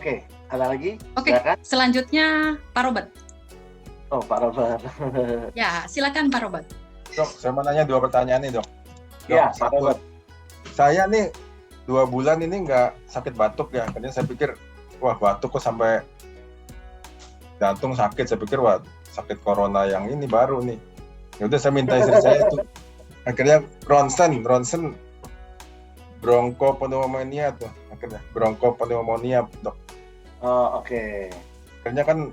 Oke, ada lagi? Oke, Silakan. selanjutnya Pak Robert. Oh, Pak Robert. Ya, silakan Pak Robert. Dok, saya mau nanya 2 pertanyaan nih, Dok. Ya, Pak satu, Robert. saya nih 2 bulan ini nggak sakit batuk ya. Karena saya pikir, wah batuk kok sampai jantung sakit. Saya pikir, wah sakit corona yang ini baru nih. Ya udah saya minta istri saya itu. Akhirnya ronsen bronchopneumonia tuh. Akhirnya bronchopneumonia, Dok. Oh, oke. Akhirnya kan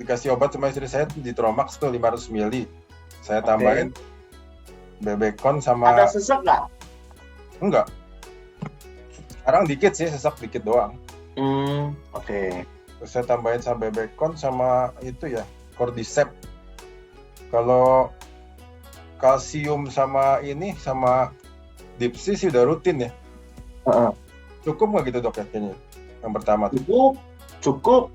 dikasih obat sama istri saya di Tromax tuh 500 ml. Saya tambahin Bebekon sama... Ada sesak nggak? Enggak. Sekarang dikit sih, sesak dikit doang. Oke. Terus saya tambahin sama Bebekon sama itu ya, Cordyceps. Kalau kalsium sama ini, sama Dipsy sih udah rutin ya. Cukup nggak gitu, Dok, ya, kayaknya? Yang pertama tuh. Cukup.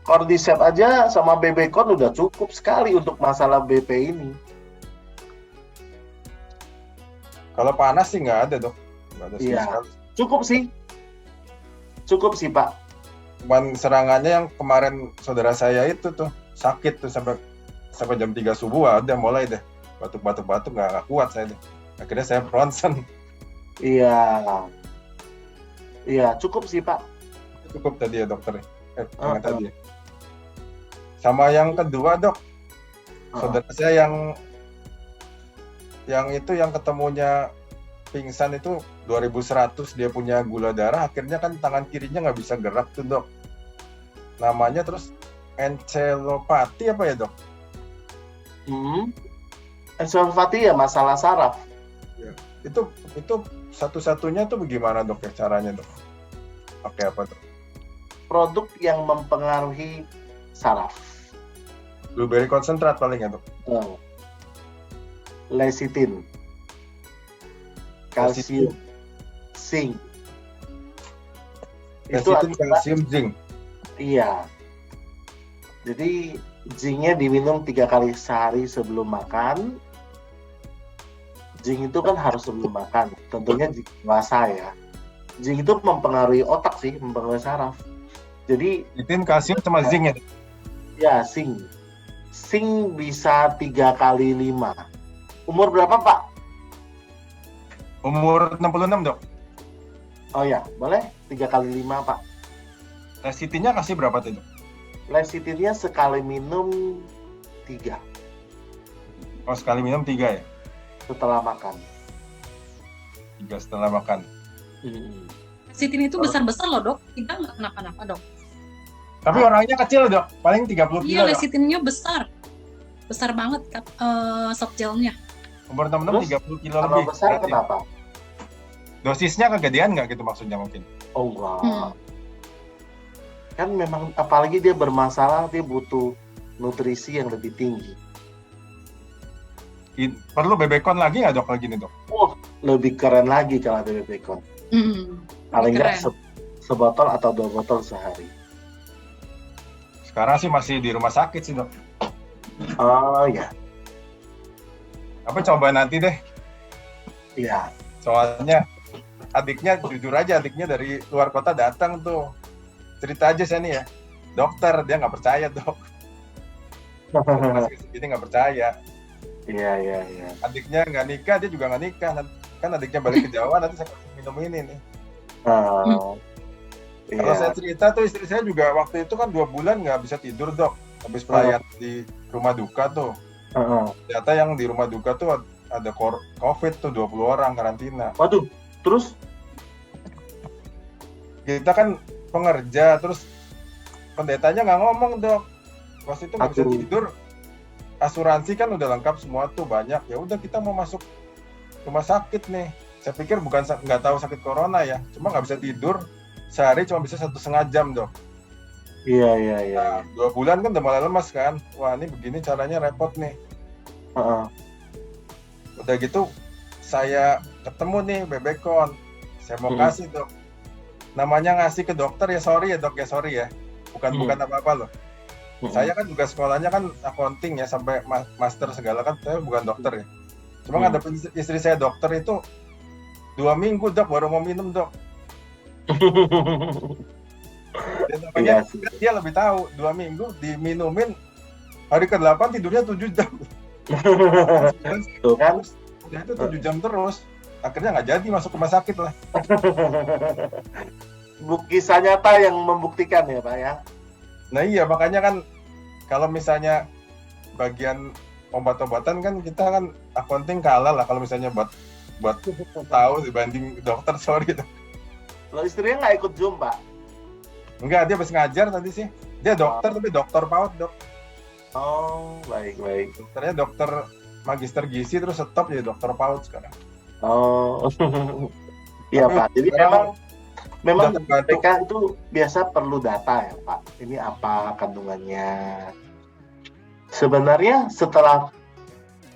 Cordyceps aja sama Bebekon udah cukup sekali untuk masalah BP ini. Kalau panas sih nggak ada, Dok. Nggak ada sama Iya. sekali. Cukup sih, Pak. Cuman serangannya yang kemarin saudara saya itu tuh sakit tuh sampai jam 3 subuh ada mulai deh batuk nggak kuat saya deh. Akhirnya saya ronsen. Iya, cukup sih, Pak. Cukup tadi ya, dokter. Yang tadi ya. Sama yang kedua, Dok. Saudara saya yang ketemunya pingsan itu 2100, dia punya gula darah, akhirnya kan tangan kirinya nggak bisa gerak tuh, Dok. Namanya terus encephalopati apa ya, Dok? Encephalopati ya, masalah saraf. Ya. Itu satu-satunya tuh bagaimana, Dok, ya caranya, Dok? Pakai apa, Dok? Produk yang mempengaruhi saraf. Blueberry konsentrat paling ya, Dok? Lecithin, kalsium, zinc. Itu Lecithin, kalsium, zinc. Iya. Jadi zincnya diminum 3 kali sehari sebelum makan. Zinc itu kan harus sebelum makan. Tentunya zinc dewasa ya. Zinc itu mempengaruhi otak sih, mempengaruhi saraf. Jadi Lecithin, kalsium sama zinc ya? ya, zinc. Zinc bisa 3 kali 5. Umur berapa, Pak? Umur 66, Dok. Oh ya, boleh 3 kali 5, Pak. Lecithinnya kasih berapa tuh, Dok? Lecithinnya sekali minum 3 Oh, sekali minum 3 ya? setelah makan. 3 setelah makan. Lecithin itu besar-besar loh, Dok. Tidak nggak kenapa-napa, Dok. Tapi orangnya kecil, Dok. Paling 30 Iya, kilo, Dok. lecithinnya besar. Besar banget soft gelnya. Umur 66 30 kilo Kalau lebih. besar Berarti. kenapa? Dosisnya kegedean nggak gitu maksudnya mungkin? Oh enggak. Kan memang apalagi dia bermasalah, dia butuh nutrisi yang lebih tinggi. Perlu Bebekon lagi nggak, Dok, lagi nih, Dok? Lebih keren lagi kalau ada Bebekon. Paling nggak sebotol atau 2 botol sehari. Sekarang sih masih di rumah sakit sih, Dok. Oh ya. Apa coba nanti deh. Iya. Soalnya adiknya, jujur aja, adiknya dari luar kota datang tuh. Cerita aja saya nih ya. Dokter, dia nggak percaya, Dok. Segini nggak percaya. Iya. Adiknya nggak nikah, dia juga nggak nikah. Kan adiknya balik ke Jawa, nanti saya kasih minum ini nih. Kalau saya cerita tuh, istri saya juga waktu itu kan 2 bulan nggak bisa tidur, Dok. Habis pelayan di rumah duka tuh. Ternyata yang di rumah duka tuh ada COVID tuh, 20 orang karantina. Waduh, terus? Kita kan pengerja, terus pendetanya nggak ngomong, Dok. Pas itu nggak bisa tidur, asuransi kan udah lengkap semua tuh, banyak. Ya udah, kita mau masuk rumah sakit nih. Saya pikir bukan nggak tahu sakit corona ya, cuma nggak bisa tidur. Sehari cuma bisa 1,5 jam, Dok. Iya. Nah, 2 bulan kan udah mulai lemas kan. Wah, ini begini caranya repot nih. Udah gitu, saya ketemu nih Bebekon. Saya mau kasih, Dok. Namanya ngasih ke dokter ya, sorry ya, Dok, ya sorry ya. Bukan apa-apa loh. Saya kan juga sekolahnya kan accounting ya, sampai master segala kan, saya bukan dokter ya. Cuma ada istri saya dokter itu 2 minggu, Dok, baru mau minum, Dok. Ya, Iya makanya sih. dia lebih tahu 2 minggu diminumin hari ke-8 tidurnya 7 jam. Tuh kan. Terus udah itu 7 jam terus. Akhirnya nggak jadi masuk rumah sakit lah. Kisah nyata yang membuktikan ya Pak ya. Nah iya makanya kan kalau misalnya bagian obat-obatan kan kita kan accounting kalah lah kalau misalnya buat tahu dibanding dokter, sorry. Lo istrinya nggak ikut Zoom Pak? Enggak, dia habis ngajar tadi sih. Dia dokter tapi dokter PAUD, Dok. Oh, baik. Dokternya dokter magister gizi terus stop jadi dokter PAUD sekarang. Oh, iya Tapi Pak. Jadi sekarang memang udah terbantu. mereka itu biasa perlu data ya Pak. Ini apa kandungannya. Sebenarnya setelah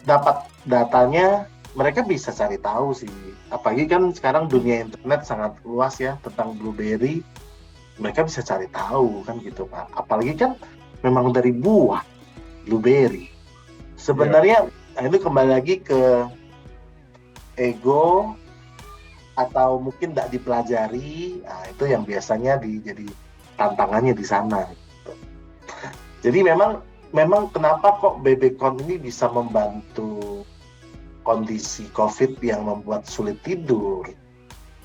dapat datanya, mereka bisa cari tahu sih. Apalagi kan sekarang dunia internet sangat luas ya tentang blueberry. Mereka bisa cari tahu kan gitu Pak. Apalagi kan memang dari buah blueberry. Sebenarnya ini kembali lagi ke ego atau mungkin tidak dipelajari. Nah, itu yang biasanya jadi tantangannya di sana. Gitu. Jadi memang kenapa kok BBCon ini bisa membantu kondisi COVID yang membuat sulit tidur?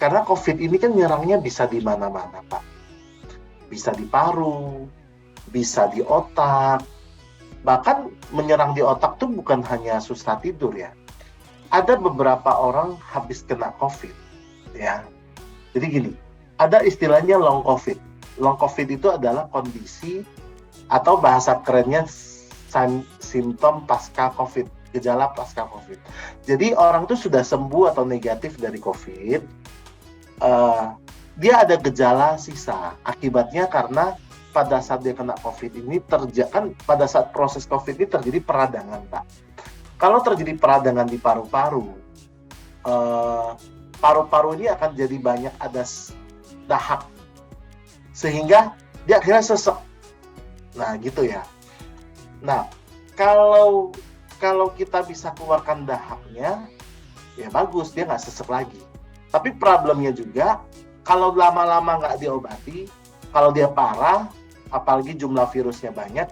Karena COVID ini kan nyerangnya bisa di mana-mana Pak. Bisa di paru, bisa di otak, bahkan menyerang di otak tuh bukan hanya susah tidur ya. Ada beberapa orang habis kena COVID ya. Jadi gini, ada istilahnya long COVID. Long COVID itu adalah kondisi atau bahasa kerennya simptom pasca COVID, gejala pasca COVID. Jadi orang tuh sudah sembuh atau negatif dari COVID, dia ada gejala sisa. Akibatnya karena pada saat dia kena COVID ini kan pada saat proses COVID ini terjadi peradangan Pak. Kalau terjadi peradangan di paru-paru, paru-paru ini akan jadi banyak ada dahak, sehingga dia akhirnya sesek. Nah gitu ya. Nah kalau kita bisa keluarkan dahaknya, ya bagus, dia nggak sesek lagi. Tapi problemnya juga kalau lama-lama nggak diobati, kalau dia parah, apalagi jumlah virusnya banyak,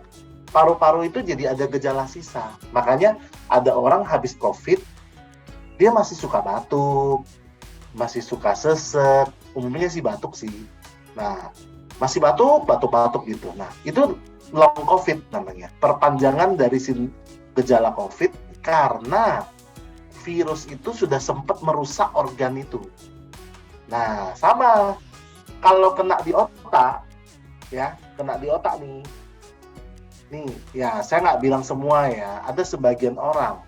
paru-paru itu jadi ada gejala sisa. Makanya ada orang habis COVID, dia masih suka batuk, masih suka sesek, umumnya sih batuk sih. Nah, masih batuk gitu. Nah, itu long COVID namanya, perpanjangan dari gejala COVID karena virus itu sudah sempat merusak organ itu. Nah, sama kalau kena di otak, ya, kena di otak nih, ya saya nggak bilang semua ya, ada sebagian orang,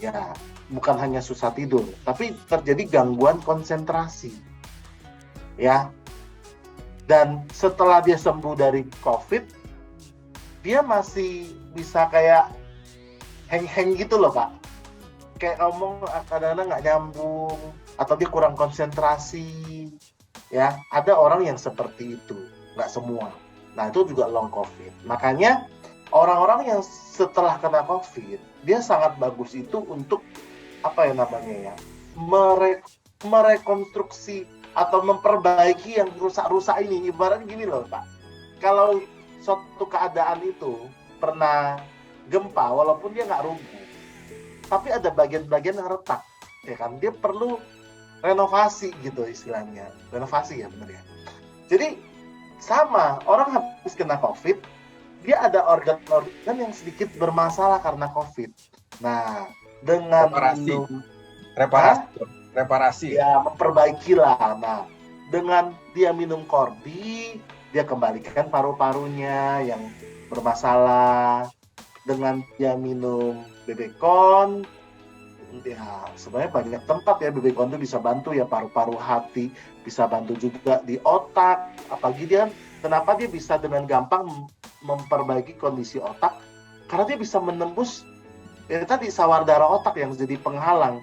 ya, bukan hanya susah tidur, tapi terjadi gangguan konsentrasi, ya, dan setelah dia sembuh dari COVID, dia masih bisa kayak hang-hang gitu loh Pak, kayak ngomong kadang-kadang nggak nyambung, atau dia kurang konsentrasi, ya, ada orang yang seperti itu, nggak semua. Nah itu juga long COVID. Makanya orang-orang yang setelah kena COVID, dia sangat bagus itu untuk apa ya namanya ya, merekonstruksi atau memperbaiki yang rusak-rusak ini. Ibarat gini loh Pak, kalau suatu keadaan itu pernah gempa, walaupun dia nggak rubuh, tapi ada bagian-bagian yang retak, ya kan, dia perlu renovasi gitu istilahnya, renovasi ya benar ya. Jadi sama, orang habis kena COVID, dia ada organ-organ yang sedikit bermasalah karena COVID. Nah, dengan reparasi. Ya, memperbaiki lah. Nah, dengan dia minum Corbi, dia kembalikan paru-parunya yang bermasalah. Dengan dia minum BBCon, ya sebenarnya banyak tempat ya BBCon itu bisa bantu ya, paru-paru hati, bisa bantu juga di otak. Apalagi dia, kenapa dia bisa dengan gampang memperbaiki kondisi otak? Karena dia bisa menembus ya tadi sawar darah otak yang jadi penghalang.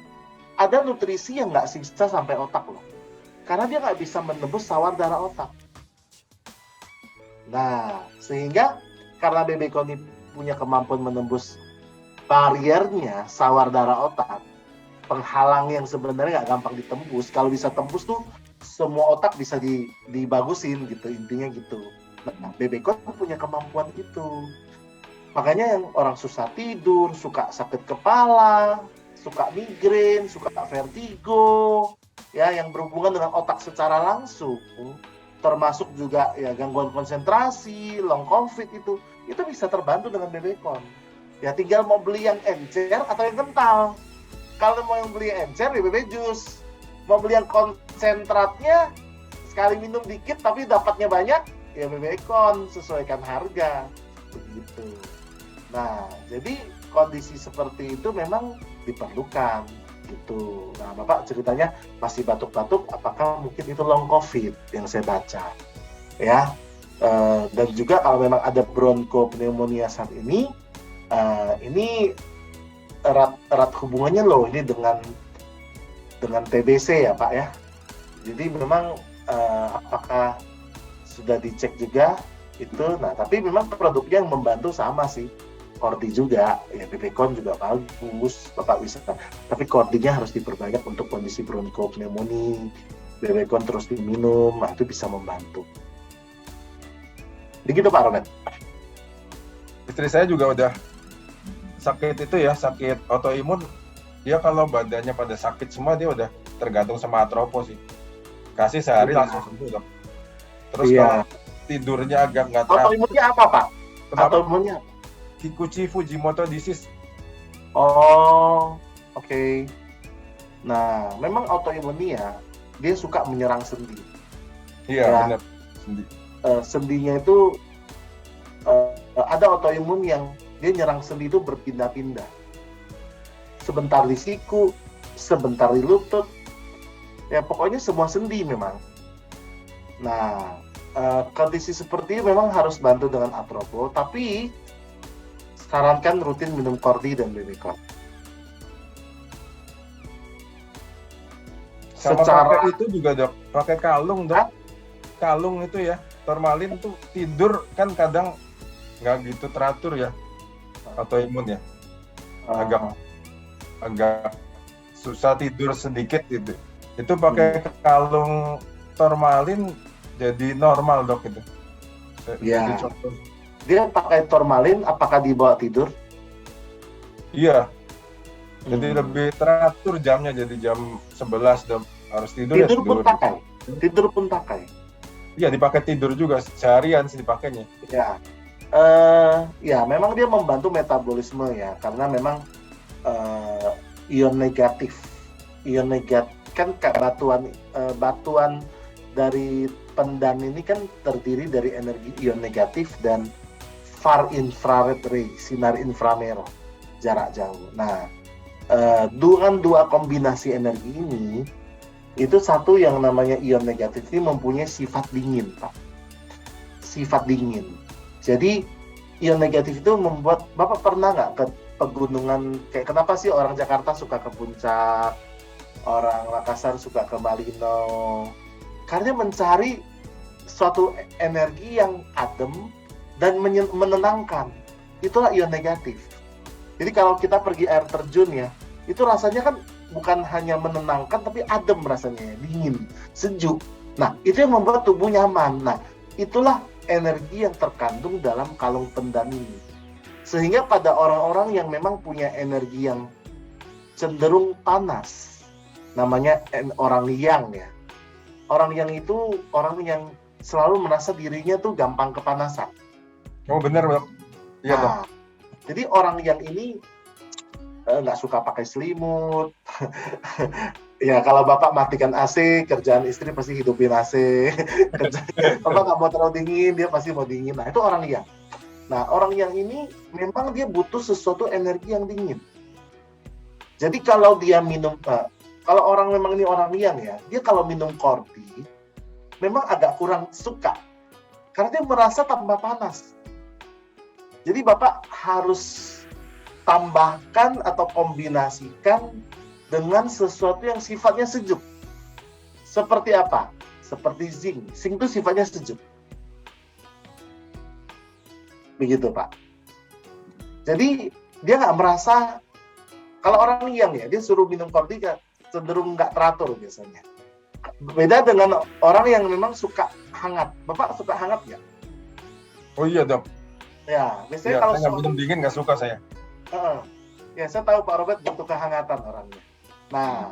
Ada nutrisi yang nggak sisa sampai otak loh, karena dia nggak bisa menembus sawar darah otak. Nah, sehingga karena BBCon ini punya kemampuan menembus bariernya sawar darah otak, penghalang yang sebenarnya nggak gampang ditembus. Kalau bisa tembus tuh semua otak bisa dibagusin gitu, intinya gitu. Nah, Bebekon punya kemampuan itu. Makanya yang orang susah tidur, suka sakit kepala, suka migrain, suka vertigo, ya yang berhubungan dengan otak secara langsung, termasuk juga ya gangguan konsentrasi, long COVID itu bisa terbantu dengan Bebekon. Ya tinggal mau beli yang encer atau yang kental. Kalau mau yang beli yang encer ya BB Jus. Mau beli yang konsentratnya sekali minum dikit tapi dapatnya banyak, ya Bebekon, sesuaikan harga. Begitu. Nah, jadi kondisi seperti itu memang diperlukan gitu. Nah, Bapak ceritanya masih batuk-batuk, apakah mungkin itu long COVID yang saya baca, ya. Dan juga kalau memang ada bronkopneumonia saat ini erat hubungannya loh ini dengan TBC ya Pak ya. Jadi memang apakah sudah dicek juga itu? Nah, tapi memang produknya yang membantu sama sih. Kordi juga, ya Bebekon juga bagus, Bapak bisa. Tapi kordinya harus diperbanyak untuk kondisi bronkopneumonia. Bebekon terus diminum, nah itu bisa membantu. Begitu Pak Robert. Istri saya juga udah sakit itu ya, sakit autoimun. Dia kalau badannya pada sakit semua, dia udah tergantung sama atropo sih. Kasih sehari langsung sembuh dok. Terus kalau tidurnya agak nggak teratur. Autoimunnya apa Pak? Autoimunnya apa? Kikuchi Fujimoto disease. Oh, oke. Nah, memang autoimunia dia suka menyerang sendi. Iya, ya, benar. Sendinya itu ada autoimun yang dia nyerang sendi itu berpindah-pindah. Sebentar di siku, sebentar di lutut. Ya pokoknya semua sendi memang. Nah, kondisi seperti ini memang harus bantu dengan atropo, tapi sarankan rutin minum kordi dan Bebekon. Sama pakai itu juga dok, pakai kalung dok. Kalung itu ya, formalin tuh tidur kan kadang nggak gitu teratur ya, autoimun ya. Agak susah tidur sedikit gitu. Itu pakai kalung formalin jadi normal dok itu. Iya. Dia pakai formalin, apakah dibawa tidur? Iya. Jadi lebih teratur jamnya, jadi jam 11 harus tidur. Tidur pun pakai. Tidur pun pakai. Iya, dipakai tidur juga seharian sih dipakainya. Ya. Ya, memang dia membantu metabolisme ya, karena memang ion negatif kan batuan dari pendan ini kan terdiri dari energi ion negatif dan far infrared ray, sinar inframerah jarak jauh. Nah, dengan dua kombinasi energi ini, itu satu yang namanya ion negatif ini mempunyai sifat dingin, Pak. Sifat dingin. Jadi ion negatif itu membuat, Bapak pernah nggak ke pegunungan, kayak kenapa sih orang Jakarta suka ke puncak, orang Makassar suka ke Malino? Karena mencari suatu energi yang adem dan menenangkan. Itulah ion negatif. Jadi kalau kita pergi air terjun ya, itu rasanya kan bukan hanya menenangkan, tapi adem rasanya, dingin, sejuk. Nah, itu yang membuat tubuh nyaman. Nah, itulah energi yang terkandung dalam kalung pendan ini. Sehingga pada orang-orang yang memang punya energi yang cenderung panas, namanya orang yang ya. Orang yang itu orang yang selalu merasa dirinya tuh gampang kepanasan. Oh benar Bang. Iya Bang. Jadi orang yang ini nggak suka pakai selimut. Ya kalau Bapak matikan AC, kerjaan istri pasti hidupin AC. Bapak nggak mau terlalu dingin, dia pasti mau dingin. Nah itu orang yang. Nah orang yang ini memang dia butuh sesuatu energi yang dingin. Jadi kalau dia minum, kalau orang memang ini orang yang ya, dia kalau minum kordi, memang agak kurang suka. Karena dia merasa tambah panas. Jadi Bapak harus tambahkan atau kombinasikan dengan sesuatu yang sifatnya sejuk. Seperti apa? Seperti zinc. Zinc itu sifatnya sejuk. Begitu Pak. Jadi dia nggak merasa, kalau orang yang ya, dia suruh minum kordi cenderung nggak teratur biasanya. Beda dengan orang yang memang suka hangat. Bapak suka hangat nggak? Oh iya dok. Ya, biasanya Ya, kalau saya nggak minum dingin, nggak suka saya. Heeh. Ya, saya tahu Pak Robert butuh kehangatan orangnya. Nah,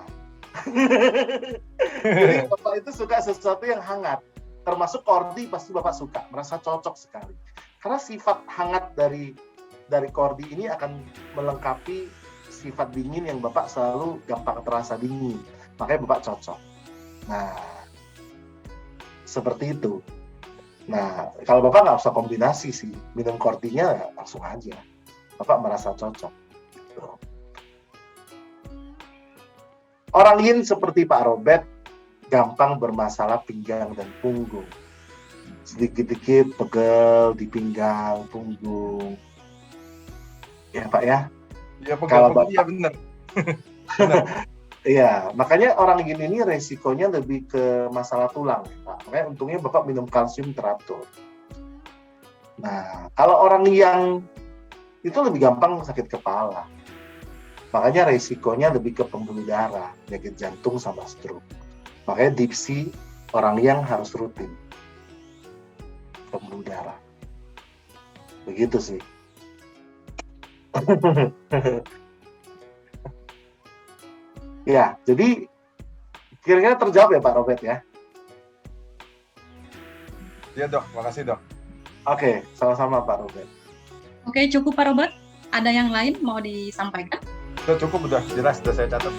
jadi Bapak itu suka sesuatu yang hangat. Termasuk kordi pasti Bapak suka, merasa cocok sekali. Karena sifat hangat dari kordi ini akan melengkapi sifat dingin yang Bapak selalu gampang terasa dingin. Makanya Bapak cocok. Nah, seperti itu. Nah, kalau Bapak nggak usah kombinasi sih, minum kordinya langsung aja. Bapak merasa cocok. Gitu. Orang yin seperti Pak Robert gampang bermasalah pinggang dan punggung. Sedikit-sedikit pegel di pinggang, punggung. Ya Pak ya. Iya Kalau pegel-pegel, iya benar. Iya, makanya orang yin ini resikonya lebih ke masalah tulang, Pak. Makanya untungnya Bapak minum kalsium teratur. Nah, kalau orang yang itu lebih gampang sakit kepala. Makanya resikonya lebih ke pembuluh darah, penyakit jantung sama stroke. Makanya dipsi orang yang harus rutin pembuluh darah. Begitu sih. Ya, jadi kira-kira terjawab ya Pak Robert ya? Iya dok, makasih dok. Oke, sama-sama Pak Robert. Oke, cukup Pak Robert. Ada yang lain mau disampaikan? Udah cukup, udah jelas, udah saya catat.